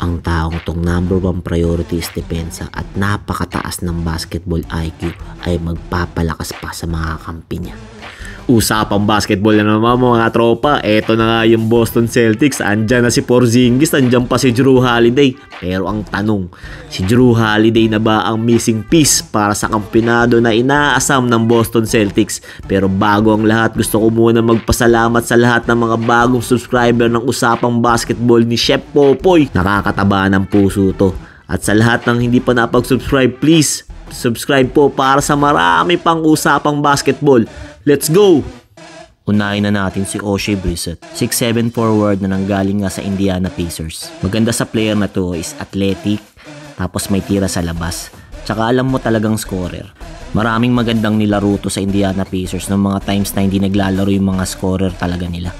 Ang taong tong #1 priority is depensa at napakataas ng basketball IQ ay magpapalakas pa sa mga kampi niya. Usapang basketball na naman mga tropa. Eto na nga yung Boston Celtics. Andyan na si Porzingis, andyan pa si Jrue Holiday. Pero ang tanong, si Jrue Holiday na ba ang missing piece para sa kampionado na inaasam ng Boston Celtics? Pero bago ang lahat, gusto ko muna magpasalamat sa lahat ng mga bagong subscriber ng Usapang Basketball ni Chef Popoy. Nakakataba ng puso to. At sa lahat ng hindi pa napag-subscribe, please subscribe po para sa marami pang Usapang Basketball. Let's go! Unahin na natin si Oshae Brissett, 6'7" forward na nanggaling nga sa Indiana Pacers. Maganda sa player na to is athletic, tapos may tira sa labas. Tsaka alam mo talagang scorer. Maraming magandang nilaro to sa Indiana Pacers ng mga times na hindi naglalaro yung mga scorer talaga nila.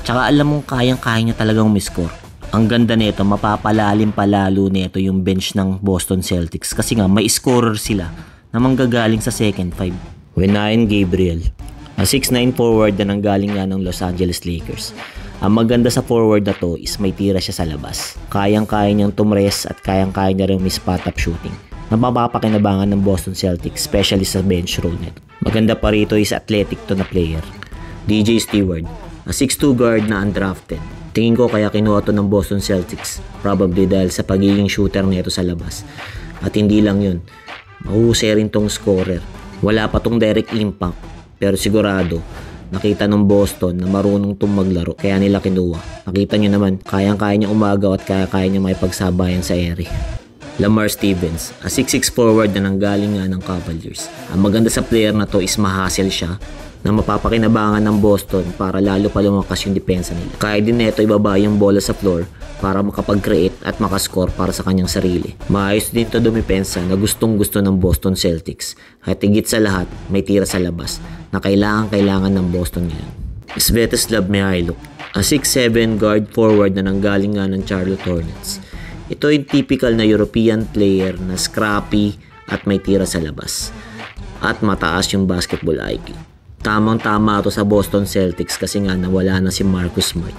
Tsaka alam mo kayang-kaya niya talagang umiscore. Ang ganda nito, mapapalalim palalo nito yung bench ng Boston Celtics kasi nga may scorer sila na manggagaling sa second five. Wenyen Gabriel, a 6'9" forward na nanggaling nga ng Los Angeles Lakers. Ang maganda sa forward na to is may tira siya sa labas. Kayang-kaya niyang tumres at kayang-kaya niya rin may spot-up shooting na mapapakinabangan ng Boston Celtics, especially sa bench role nito. Maganda pa rito is athletic to na player. DJ Steward, a 6'2" guard na undrafted. Tingin ko kaya kinuha to ng Boston Celtics, probably dahil sa pagiging shooter nito sa labas. At hindi lang yun, mahusay rin tong scorer. Wala pa tong direct impact, pero sigurado nakita ng Boston na marunong tong maglaro kaya nila kinuha. Nakita nyo naman, kayang-kaya niya umagaw at kaya-kaya niya makipagsabayan sa area. Lamar Stevens, a 6'6" forward na nanggaling nga ng Cavaliers. Ang maganda sa player na to is ma-hustle siya na mapapakinabangan ng Boston para lalo pa lumakas yung depensa nila. Kaya din neto ibaba yung bola sa floor para makapag-create at makascore para sa kanyang sarili. Maayos din to dumipensa na gustong-gusto ng Boston Celtics. At higit sa lahat, may tira sa labas na kailangan ng Boston ngayon. Svetoslav Mikhailuk, a 6'7" guard forward na nanggaling nga ng Charlotte Hornets. Ito yung typical na European player na scrappy at may tira sa labas. At mataas yung basketball IQ. Tamang-tama ito sa Boston Celtics kasi nga nawala na si Marcus Smart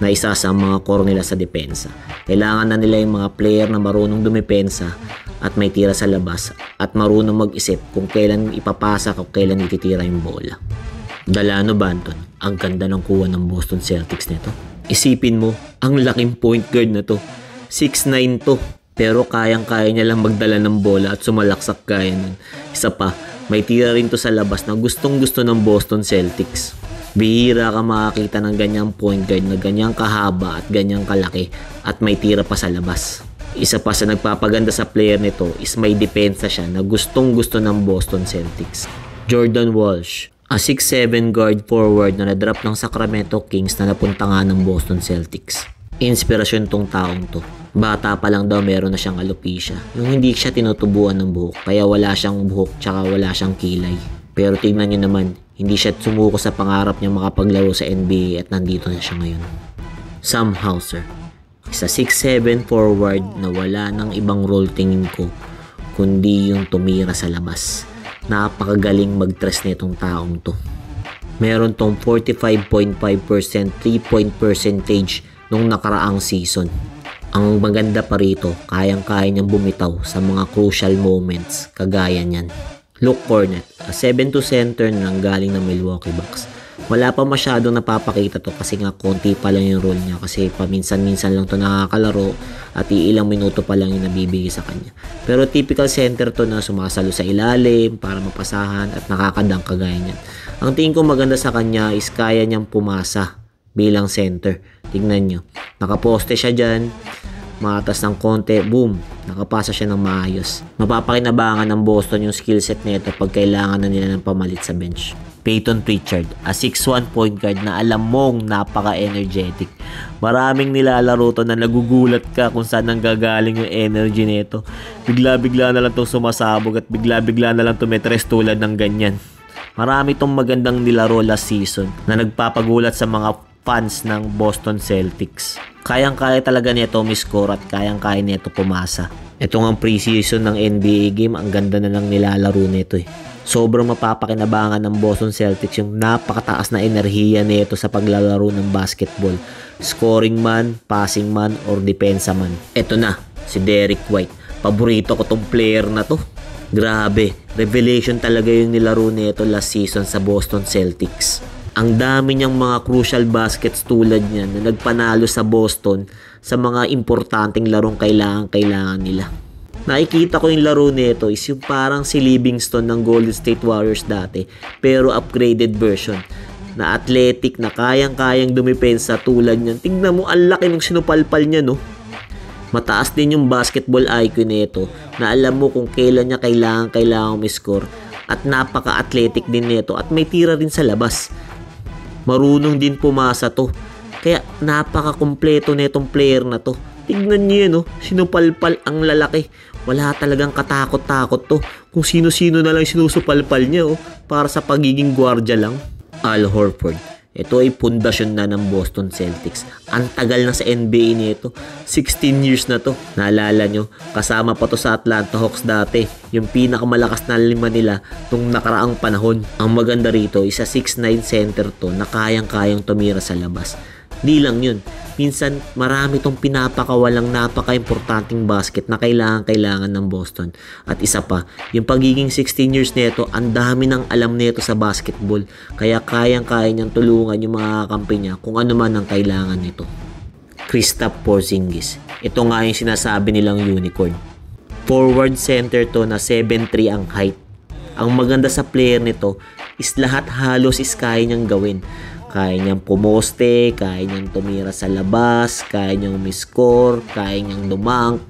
na isa sa mga core nila sa depensa. Kailangan na nila yung mga player na marunong dumepensa at may tira sa labas at marunong mag-isip kung kailan ipapasa o kailan ititira yung bola. Dalano Banton, ang ganda ng kuha ng Boston Celtics nito. Isipin mo, ang laking point guard na to. 6'9" to, pero kayang-kaya niya lang magdala ng bola at sumalaksak kaya nun. Isa pa, may tira rin to sa labas na gustong-gusto ng Boston Celtics. Bihira ka makakita ng ganyang point guard na ganyang kahaba at ganyang kalaki at may tira pa sa labas. Isa pa sa nagpapaganda sa player nito is may depensa siya na gustong-gusto ng Boston Celtics. Jordan Walsh, a 6'7" guard forward na na-drop ng Sacramento Kings na napunta nga ng Boston Celtics. Inspirasyon tong taong to. Bata pa lang daw meron na siyang alopecia. Yung hindi siya tinutubuan ng buhok kaya wala siyang buhok tsaka wala siyang kilay. Pero tingnan nyo naman, hindi siya sumuko sa pangarap niya makapaglaro sa NBA at nandito na siya ngayon. Sam Hauser, isa 6'7" forward na wala ng ibang role tingin ko kundi yung tumira sa labas. Napakagaling mag-tres nitong taong to. Meron tong 45.5% 3-point percentage nung nakaraang season. Ang maganda pa rito, kayang-kaya niyang bumitaw sa mga crucial moments kagaya niyan. Luke Kornet, a 7'2" center na nanggaling ng Milwaukee Bucks. Wala pa masyadong napapakita to kasi nga konti pa lang yung role niya kasi paminsan-minsan lang to nakakalaro at ilang minuto pa lang yung nabibigay sa kanya. Pero typical center to na sumasalo sa ilalim para mapasahan at nakakadang kagaya niyan. Ang tingin ko maganda sa kanya is kaya niyang pumasa bilang center. Tingnan nyo, nakaposte siya dyan, matas ng konti, boom, nakapasa siya ng maayos. Mapapakinabangan ng Boston yung skill set nito pag kailangan na nila ng pamalit sa bench. Peyton Pritchard, a 6'1" point guard na alam mong napaka-energetic. Maraming nilalaro to na nagugulat ka kung saan nanggagaling yung energy nito. Bigla-bigla na lang itong sumasabog at bigla-bigla na lang tumetres tulad ng ganyan. Marami itong magandang nilaro last season na nagpapagulat sa mga fans ng Boston Celtics. Kayang-kaya talaga nito umiscore at kayang-kaya nito pumasa. Ito nga preseason ng NBA game, ang ganda na lang nilalaro nito eh. Sobrang mapapakinabangan ng Boston Celtics yung napakataas na enerhiya nito sa paglalaro ng basketball. Scoring man, passing man, or depensa man. Eto na, si Derrick White. Paborito ko tong player na to. Grabe, revelation talaga yung nilaro nito last season sa Boston Celtics. Ang dami niyang mga crucial baskets tulad niyan na nagpanalo sa Boston sa mga importanteng larong kailangan nila. Nakikita ko yung laro nito is yung parang si Livingston ng Golden State Warriors dati pero upgraded version na athletic na kayang-kayang dumipensa tulad niyan. Tingnan mo, ang laki ng sinupalpal niya, no? Mataas din yung basketball IQ nito na alam mo kung kailan niya kailangan score at napaka-athletic din nito at may tira rin sa labas. Marunong din pumasa to. Kaya napaka-kumpleto netong player na to. Tignan niyo yan, no? Sinupalpal ang lalaki. Wala talagang katakot-takot to. Kung sino-sino na lang sinusupalpal niya, oh, para sa pagiging gwardya lang. Al Horford. Ito ay pundasyon na ng Boston Celtics. Ang tagal na sa NBA nito. 16 years na to. Naalala nyo, kasama pa to sa Atlanta Hawks dati. Yung pinakamalakas na lima nila nung nakaraang panahon. Ang maganda rito, isa 6'9" center to na kayang-kayang tumira sa labas. Di lang yun. Minsan, marami tong pinapakawalang napaka-importanting basket na kailangan ng Boston. At isa pa, yung pagiging 16 years neto, ang dami ng alam neto sa basketball. Kaya kayang-kaya niyang tulungan yung mga kakampi niya kung ano man ang kailangan nito. Kristaps Porzingis. Ito nga yung sinasabi nilang unicorn. Forward center to na 7'3" ang height. Ang maganda sa player nito is lahat halos is kaya niyang gawin. Kaya niyang pumoste, kaya niyang tumira sa labas, kaya niyang umiscore, kaya niyang dumunk.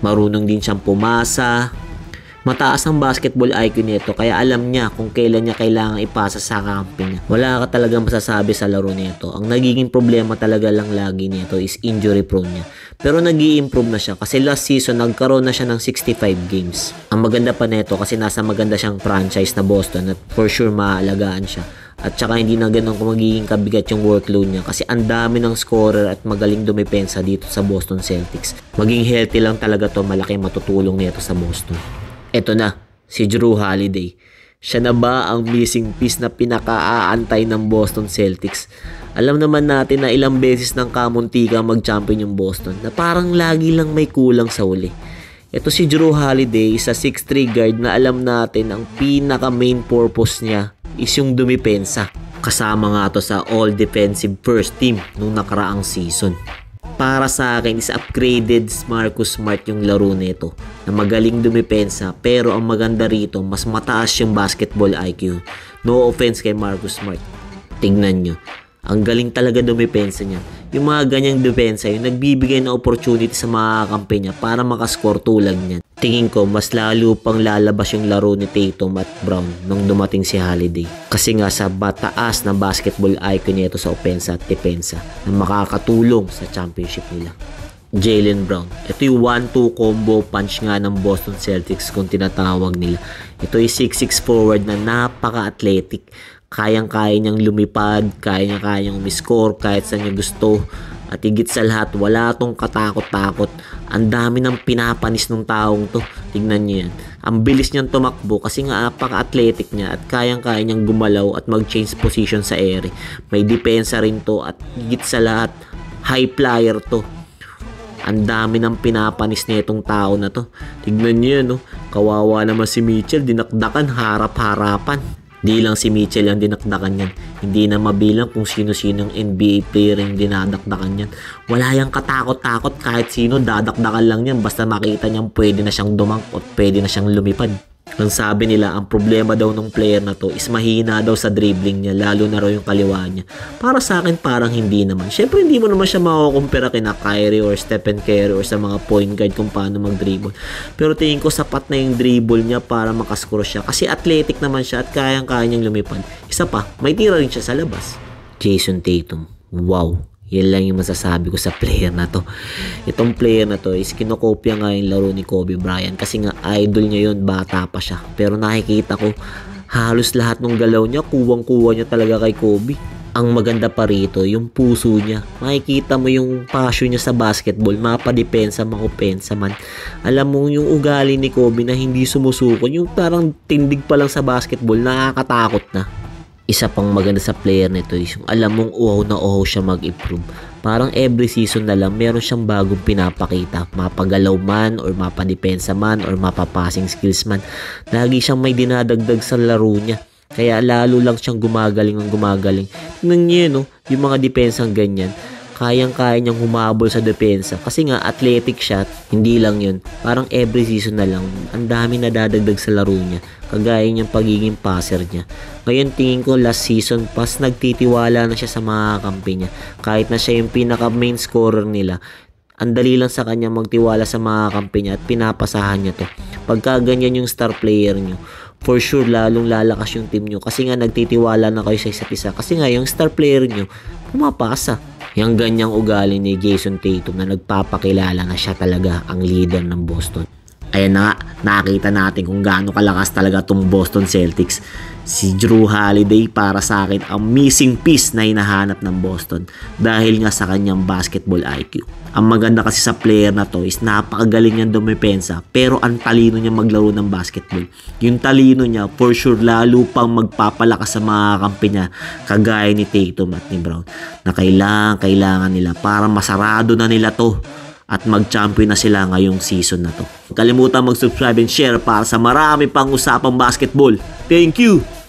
Marunong din siyang pumasa. Mataas ang basketball IQ nito kaya alam niya kung kailan niya kailangan ipasa sa kakampi niya. Wala ka talagang masasabi sa laro nito. Ang nagiging problema talaga lang lagi nito is injury prone niya. Pero nag-i-improve na siya kasi last season nagkaroon na siya ng 65 games. Ang maganda pa nito kasi nasa maganda siyang franchise na Boston at for sure maaalagaan siya. At saka hindi na ganun kung magiging kabigat yung workload niya kasi ang dami ng scorer at magaling dumipensa dito sa Boston Celtics. Maging healthy lang talaga to, malaki matutulong nito sa Boston. Eto na, si Jrue Holiday. Siya na ba ang missing piece na pinaka-aantay ng Boston Celtics? Alam naman natin na ilang beses nang kamuntika mag-champion yung Boston na parang lagi lang may kulang sa uli. Ito si Jrue Holiday, isa 6'3" guard na alam natin ang pinaka-main purpose niya is yung dumipensa. Kasama nga to sa all-defensive first team nung nakaraang season. Para sa akin is upgraded Marcus Smart yung laro nito na magaling dumipensa pero ang maganda rito mas mataas yung basketball IQ. No offense kay Marcus Smart. Tignan nyo. Ang galing talaga dumipensa niya. Yung mga ganyang depensa yung nagbibigay ng opportunity sa mga kakampi niya para makascore tulad niyan. Tingin ko mas lalo pang lalabas yung laro ni Tatum at Brown nung dumating si Holiday. Kasi nga sa bataas na basketball IQ nito sa opensa at depensa na makakatulong sa championship nila. Jaylen Brown. Ito yung 1-2 combo punch nga ng Boston Celtics kung tinatawag nila. Ito yung 6'6" forward na napaka-athletic. Kayang-kaya niyang lumipad, kayang umiscore kahit saan niya gusto. At higit sa lahat, wala tong katakot-takot. Ang dami ng pinapanis ng taong to. Tignan niyo yan. Ang bilis niyang tumakbo kasi nga napaka-athletic niya at kayang-kaya niyang gumalaw at mag-change position sa ere. May depensa rin to at higit sa lahat, high flyer to. Ang dami ng pinapanis nitong tao na to. Tignan niyo yan, no? Kawawa naman si Mitchell, dinakdakan harap-harapan. Di lang si Mitchell ang dinakdakan yan. Hindi na mabilang kung sino-sinong NBA player yung dinadakdakan yan. Wala yang katakot-takot kahit sino, dadakdakan lang yan basta makita niyang pwede na siyang dumang o pwede na siyang lumipad. Ang sabi nila, ang problema daw ng player na to is mahina daw sa dribbling niya, lalo na raw yung kaliwa niya. Para sa akin parang hindi naman. Syempre hindi mo naman siya makukumpira kina Kyrie or Stephen Curry or sa mga point guard kung paano mag-dribble. Pero tingin ko sapat na yung dribble niya para makascore siya kasi athletic naman siya at kayang-kaya niyang lumipad. Isa pa, may tira rin siya sa labas. Jason Tatum. Wow. Yan lang yung masasabi ko sa player na to. Itong player na to is kinokopya nga yung laro ni Kobe Bryant kasi nga idol niya yun, bata pa siya. Pero nakikita ko halos lahat ng galaw niya, kuwang-kuwa niya talaga kay Kobe. Ang maganda pa rito, yung puso niya. Makikita mo yung passion niya sa basketball, mapadepensa, maopensa man. Alam mo yung ugali ni Kobe na hindi sumusuko, yung parang tindig pa lang sa basketball, nakakatakot na. Isa pang maganda sa player nito is yung alam mong uhaw na uhaw siya mag-improve. Parang every season na lang meron siyang bagong pinapakita. Mapagalaw man or mapadepensa man or mapapassing skills man. Lagi siyang may dinadagdag sa laro niya. Kaya lalo lang siyang gumagaling. Tingnan niyo no, yung mga depensang ganyan. Kayang-kaya niyang humabol sa depensa. Kasi nga, athletic shot, hindi lang yun. Parang every season na lang, ang dami nadadagdag sa laro niya. Kagaya niyang pagiging passer niya. Ngayon tingin ko last season, pas nagtitiwala na siya sa mga kampi niya. Kahit na siya yung pinaka main scorer nila, ang dali lang sa kanya magtiwala sa mga kampi niya at pinapasahan niya to. Pagka ganyan yung star player niyo, for sure lalong lalakas yung team nyo kasi nga nagtitiwala na kayo sa isa't isa kasi nga yung star player nyo pumapasa. Yung ganyang ugali ni Jason Tatum na nagpapakilala na siya talaga ang leader ng Boston. Ayan na nga, nakita natin kung gaano kalakas talaga itong Boston Celtics. Si Jrue Holiday para sa akin ang missing piece na hinahanap ng Boston dahil nga sa kanyang basketball IQ. Ang maganda kasi sa player na to is napakagaling niyang dumepensa pero ang talino niya maglaro ng basketball. Yung talino niya for sure lalo pang magpapalakas sa mga kampi niya kagaya ni Tatum at ni Brown na kailangan nila para masarado na nila to at mag-champion na sila ngayong season na to. Huwag kalimutan mag-subscribe and share para sa marami pang usapang basketball. Thank you!